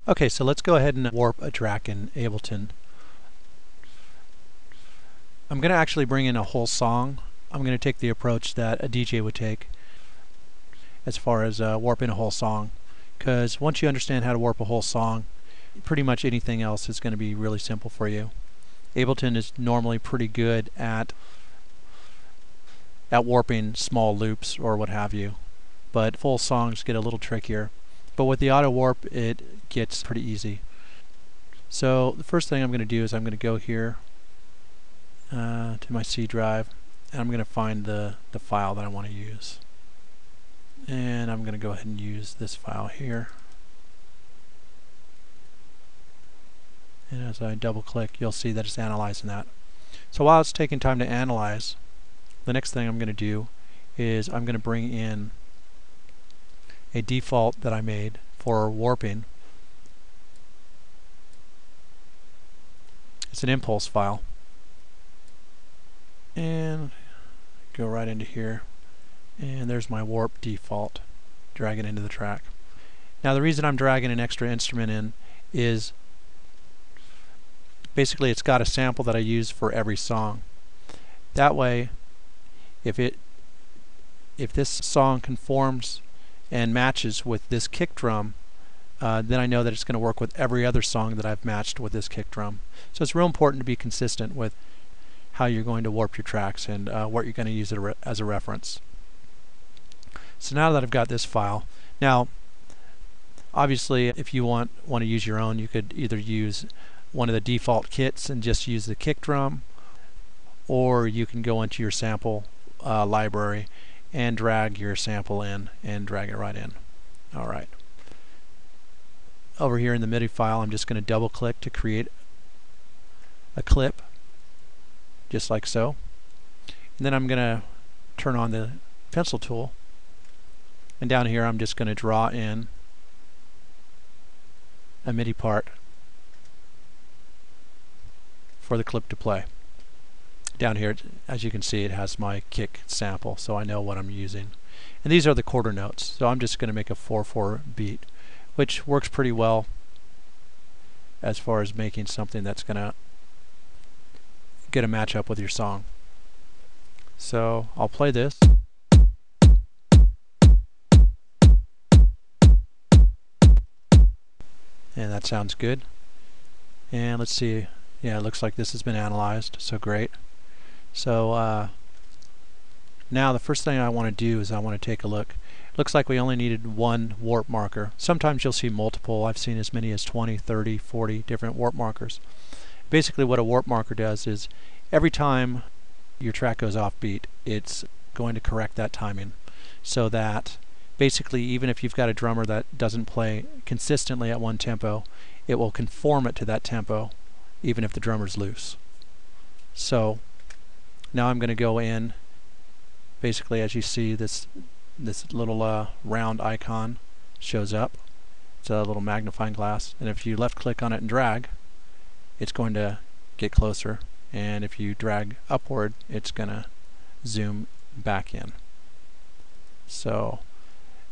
Okay, so let's go ahead and warp a track in Ableton. I'm going to actually bring in a whole song. I'm going to take the approach that a DJ would take as far as warping a whole song, because once you understand how to warp a whole song, pretty much anything else is going to be really simple for you. Ableton is normally pretty good at warping small loops or what have you, but full songs get a little trickier. But with the auto warp, it gets pretty easy. So the first thing I'm going to do is I'm going to go here to my C drive, and I'm going to find the file that I want to use. And I'm going to go ahead and use this file here. And as I double click, you'll see that it's analyzing that. So while it's taking time to analyze, the next thing I'm going to do is I'm going to bring in a default that I made for warping. It's an impulse file. And go right into here, and there's my warp default. Drag it into the track. Now the reason I'm dragging an extra instrument in is basically it's got a sample that I use for every song. That way, if this song conforms and matches with this kick drum, then I know that it's going to work with every other song that I've matched with this kick drum. So it's real important to be consistent with how you're going to warp your tracks and what you're going to use it as a reference. So now that I've got this file, now obviously if you want to use your own, you could either use one of the default kits and just use the kick drum, or you can go into your sample library and drag your sample in and drag it right in. Alright. Over here in the MIDI file, I'm just going to double click to create a clip, just like so. And then I'm going to turn on the pencil tool, and down here I'm just going to draw in a MIDI part for the clip to play. Down here, as you can see, it has my kick sample, so I know what I'm using. And these are the quarter notes, so I'm just going to make a 4/4 beat, which works pretty well as far as making something that's going to get a match up with your song. So I'll play this. And that sounds good. And let's see. Yeah, it looks like this has been analyzed, so great. So now the first thing I want to do is I want to take a look. Looks like we only needed one warp marker. Sometimes you'll see multiple. I've seen as many as 20, 30, 40 different warp markers. Basically what a warp marker does is every time your track goes off beat, it's going to correct that timing, so that basically even if you've got a drummer that doesn't play consistently at one tempo, it will conform it to that tempo even if the drummer's loose. So now I'm going to go in, basically as you see this little round icon shows up. It's a little magnifying glass, and if you left click on it and drag, it's going to get closer, and if you drag upward, it's going to zoom back in. So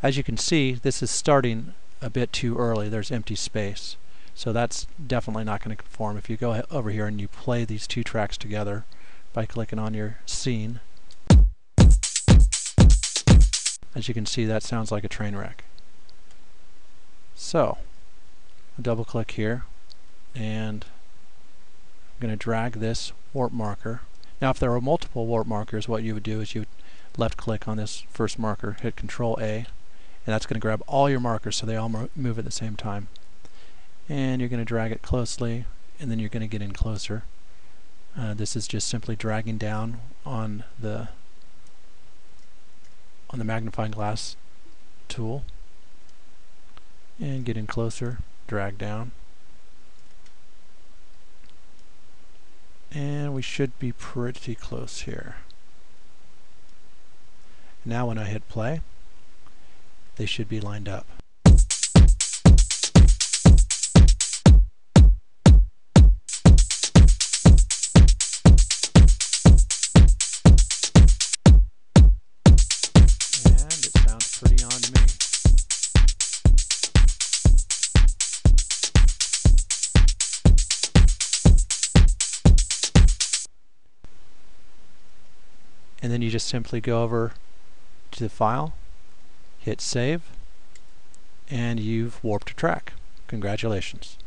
as you can see, this is starting a bit too early. There's empty space, so that's definitely not going to conform. If you go over here and you play these two tracks together by clicking on your scene, as you can see, that sounds like a train wreck. So I'll double click here, and I'm going to drag this warp marker. Now if there were multiple warp markers, what you would do is you would left click on this first marker, hit Control A, and that's going to grab all your markers so they all move at the same time. And you're going to drag it closely, and then you're going to get in closer. This is just simply dragging down on the magnifying glass tool, and get in closer, drag down, and we should be pretty close here. Now when I hit play, they should be lined up. And it sounds pretty on to me. and then you just simply go over to the file, hit save, and you've warped a track. Congratulations.